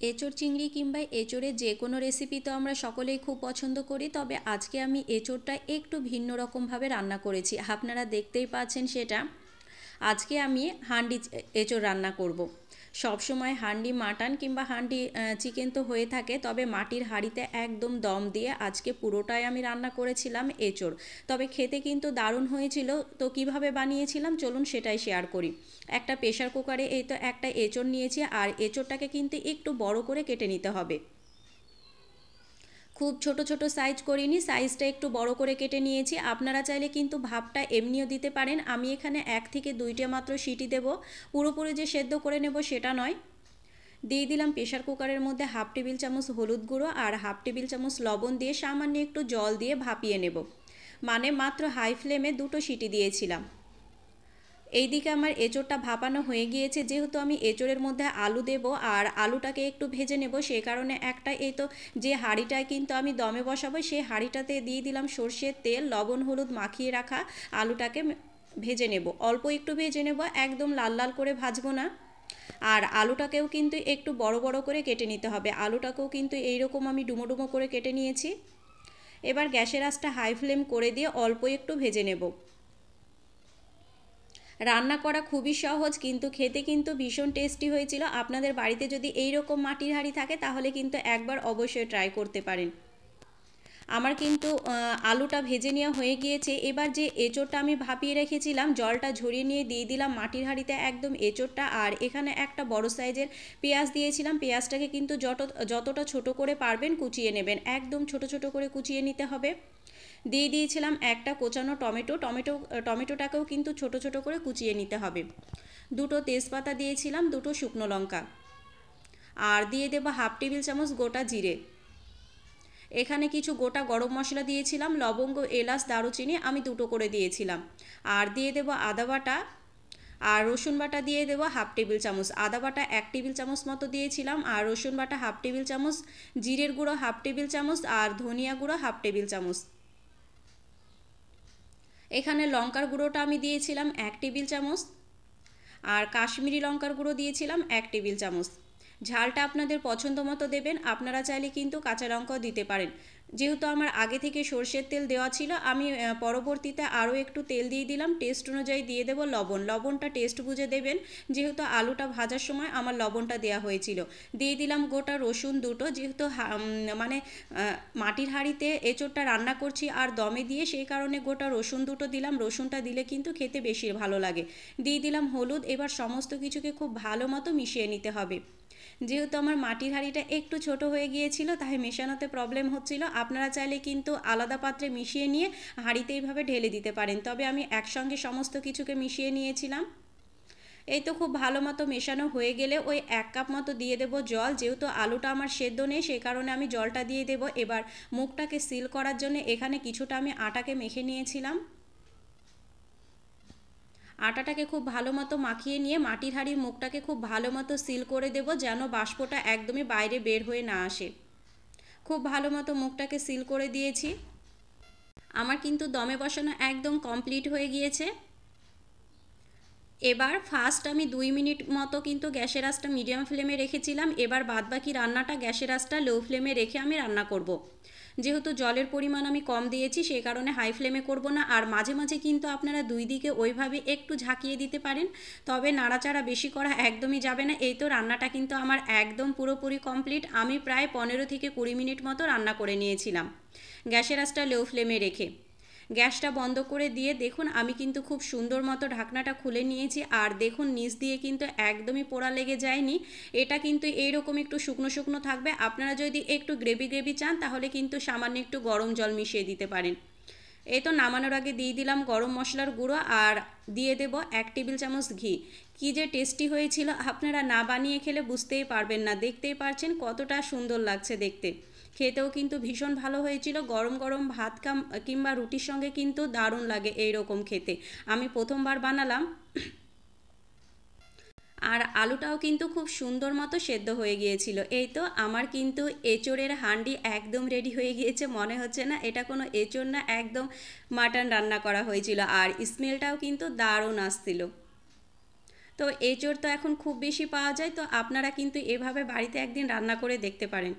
এঁচোড় চিংড়ি কিংবা এঁচোড়ের যে কোনো রেসিপি তো আমরা সকলেই খুব পছন্দ করি, তবে আজকে আমি এঁচোড়টা একটু ভিন্ন রকমভাবে রান্না করেছি। আপনারা দেখতেই পাচ্ছেন সেটা। আজকে আমি হাঁডি এঁচোড় রান্না করব। সবসময় হাঁডি মাটন কিংবা হাঁডি চিকেন তো হয়ে থাকে, তবে মাটির হাঁড়িতে একদম দম দিয়ে আজকে পুরোটাই আমি রান্না করেছিলাম এঁচোড়। তবে খেতে কিন্তু দারুণ হয়েছিল। তো কিভাবে বানিয়েছিলাম চলুন সেটাই শেয়ার করি। একটা প্রেশার কুকারে এই তো একটা এঁচোড় নিয়েছি, আর এঁচোড়টাকে কিন্তু একটু বড় করে কেটে নিতে হবে। খুব ছোট ছোট সাইজ করিনি, সাইজটা একটু বড় করে কেটে নিয়েছি। আপনারা চাইলে কিন্তু ভাপটা এমনিও দিতে পারেন। আমি এখানে 1 থেকে 2টা মাত্র সিটি দেব, পুরোপুরি যে সেদ্ধ করে নেব সেটা নয়। দিয়ে দিলাম প্রেশার কুকারের মধ্যে 1/2 টেবিল চামচ হলুদ গুঁড়ো আর 1/2 টেবিল চামচ লবণ দিয়ে সামান্য একটু জল দিয়ে ভাপিয়ে নেব। মানে মাত্র হাই ফ্লেমে 2টো সিটি দিয়েছিলাম। এইদিকে আমার এঁচোড়টা ভাপানো হয়ে গিয়েছে। যেহেতু আমি এঁচোড়ের মধ্যে আলু দেব আর আলুটাকে একটু ভেজে নেব, সেই কারণে একটা এই তো যে হাঁড়িটায় কিন্তু আমি দমে বসাবো সেই হাঁড়িটাতে দিয়ে দিলাম সর্ষের তেল, লবণ হলুদ মাখিয়ে রাখা আলুটাকে ভেজে নেব। অল্প একটু ভেজে নেব, একদম লাল লাল করে ভাজবো না। আর আলুটাকেও কিন্তু একটু বড় বড় করে কেটে নিতে হবে। আলুটাকেও কিন্তু এইরকম আমি ডুমো ডুমো করে কেটে নিয়েছি। এবার গ্যাসের আঁচটা হাই ফ্লেম করে দিয়ে অল্প একটু ভেজে নেব। রান্না করা খুবই সহজ, কিন্তু খেতে কিন্তু ভীষণ টেস্টি হয়েছিল। আপনাদের বাড়িতে যদি এই রকম মাটির হাঁড়ি থাকে তাহলে কিন্তু একবার অবশ্যই ট্রাই করতে পারেন। আমার কিন্তু আলুটা ভেজে নেওয়া হয়ে গিয়েছে। এবার যে এঁচোড়টা আমি ভাপিয়ে রেখেছিলাম জলটা ঝরিয়ে নিয়ে দিয়ে দিলাম মাটির হাঁড়িতে একদম এঁচোড়টা। আর এখানে একটা বড় সাইজের পেঁয়াজ দিয়েছিলাম। পেঁয়াজটাকে কিন্তু যতটা ছোট করে পারবেন কুচিয়ে নেবেন, একদম ছোট ছোট করে কুচিয়ে নিতে হবে। দিয়ে দিয়েছিলাম একটা কোচানো টমেটোটাকেও কিন্তু ছোট ছোট করে কুচিয়ে নিতে হবে। 2টো তেজপাতা দিয়েছিলাম, 2টো শুকনো লঙ্কা, আর দিয়ে দেবো 1/2 টেবিল চামচ গোটা জিরে। এখানে কিছু গোটা গরম মশলা দিয়েছিলাম, লবঙ্গ এলাচ দারুচিনি আমি 2টো করে দিয়েছিলাম। আর দিয়ে দেবো আদা বাটা আর রসুন বাটা দিয়ে দেবো 1/2 টেবিল চামচ। আদা বাটা 1 টেবিল চামচ মতো দিয়েছিলাম, আর রসুন বাটা 1/2 টেবিল চামচ, জিরের গুঁড়ো 1/2 টেবিল চামচ, আর ধনিয়া গুঁড়ো 1/2 টেবিল চামচ। এখানে লঙ্কার গুঁড়োটা আমি দিয়েছিলাম 1 টেবিল চামচ, আর কাশ্মীরি লঙ্কার গুঁড়ো দিয়েছিলাম 1 টেবিল চামচ। ঝালটা আপনাদের পছন্দ মতো দেবেন, আপনারা চাইলে কিন্তু কাঁচা লঙ্কাও দিতে পারেন। যেহেতু আমার আগে থেকে সর্ষের তেল দেওয়া ছিল, আমি পরবর্তীতে আরও একটু তেল দিয়ে দিলাম। টেস্ট অনুযায়ী দিয়ে দেবো লবণ, লবণটা টেস্ট বুঝে দেবেন, যেহেতু আলুটা ভাজার সময় আমার লবণটা দেওয়া হয়েছিল। দিয়ে দিলাম গোটা রসুন 2টো, যেহেতু মানে মাটির হাঁড়িতে এঁচোড়টা রান্না করছি আর দমে দিয়ে, সেই কারণে গোটা রসুন 2টো দিলাম। রসুনটা দিলে কিন্তু খেতে বেশি ভালো লাগে। দিয়ে দিলাম হলুদ। এবার সমস্ত কিছুকে খুব ভালো মতো মিশিয়ে নিতে হবে। যেহেতু আমার মাটির হাঁড়িটা একটু ছোট হয়ে গিয়েছিল তাই মেশানোতে প্রবলেম হচ্ছিল। আপনারা চাইলে কিন্তু আলাদা পাত্রে মিশিয়ে নিয়ে হাঁড়িতে এইভাবে ঢেলে দিতে পারেন, তবে আমি একসঙ্গে সমস্ত কিছুকে মিশিয়ে নিয়েছিলাম। এই তো খুব ভালো মতো মেশানো হয়ে গেলে ওই 1 কাপ মতো দিয়ে দেবো জল। যেহেতু আলুটা আমার সেদ্ধ নেই সেই কারণে আমি জলটা দিয়ে দেবো। এবার মুখটাকে সিল করার জন্য এখানে কিছুটা আমি আটাকে মেখে নিয়েছিলাম। আটাটাকে খুব ভালো মতো মাখিয়ে নিয়ে মাটির হাঁড়ির মুখটাকে খুব ভালো মতো সিল করে দেব, যেন বাষ্পটা একদমই বাইরে বের হয়ে না আসে। খুব ভালো মতো মুখটাকে সিল করে দিয়েছি। আমার কিন্তু দমে বসানো একদম কমপ্লিট হয়ে গিয়েছে। এবার ফার্স্ট আমি 2 মিনিট মতো কিন্তু গ্যাসের আঁচটা মিডিয়াম ফ্লেমে রেখেছিলাম। এবার বাদবাকি রান্নাটা গ্যাসের আঁচটা লো ফ্লেমে রেখে আমি রান্না করব। যেহেতু জলের পরিমাণ আমি কম দিয়েছি সেই কারণে হাই ফ্লেমে করব না। আর মাঝে মাঝে কিন্তু আপনারা দুই দিকে ওইভাবে একটু ঝাঁকিয়ে দিতে পারেন, তবে নাড়াচাড়া বেশি করা একদমই যাবে না। এই তো রান্নাটা কিন্তু আমার একদম পুরোপুরি কমপ্লিট। আমি প্রায় 15 থেকে 20 মিনিট মতো রান্না করে নিয়েছিলাম গ্যাসের আঁচটা লো ফ্লেমে রেখে। গ্যাসটা বন্ধ করে দিয়ে দেখুন আমি কিন্তু খুব সুন্দর মতো ঢাকনাটা খুলে নিয়েছি। আর দেখুন নিচ দিয়ে কিন্তু একদমই পোড়া লেগে যায়নি। এটা কিন্তু এইরকম একটু শুকনো শুকনো থাকবে। আপনারা যদি একটু গ্রেভি গ্রেভি চান তাহলে কিন্তু সামান্য একটু গরম জল মিশিয়ে দিতে পারেন। এই তো নামানোর আগে দিয়ে দিলাম গরম মশলার গুঁড়ো, আর দিয়ে দেব 1 টেবিল চামচ ঘি। কী যে টেস্টি হয়েছিল, আপনারা না বানিয়ে খেলে বুঝতেই পারবেন না। দেখতেই পারছেন কতটা সুন্দর লাগছে দেখতে। খেতেও কিন্তু ভীষণ ভালো হয়েছিল। গরম গরম ভাত কিংবা রুটির সঙ্গে কিন্তু দারুণ লাগে এই রকম খেতে। আমি প্রথমবার বানালাম। আর আলুটাও কিন্তু খুব সুন্দর মতো সেদ্ধ হয়ে গিয়েছিল। এই তো আমার কিন্তু এঁচোড়ের হাঁডি একদম রেডি হয়ে গিয়েছে। মনে হচ্ছে না এটা কোনো এঁচোড় না, একদম মাটন রান্না করা হয়েছিল। আর স্মেলটাও কিন্তু দারুণ আসছিল। তো এঁচোড় তো এখন খুব বেশি পাওয়া যায়, তো আপনারা কিন্তু এভাবে বাড়িতে একদিন রান্না করে দেখতে পারেন।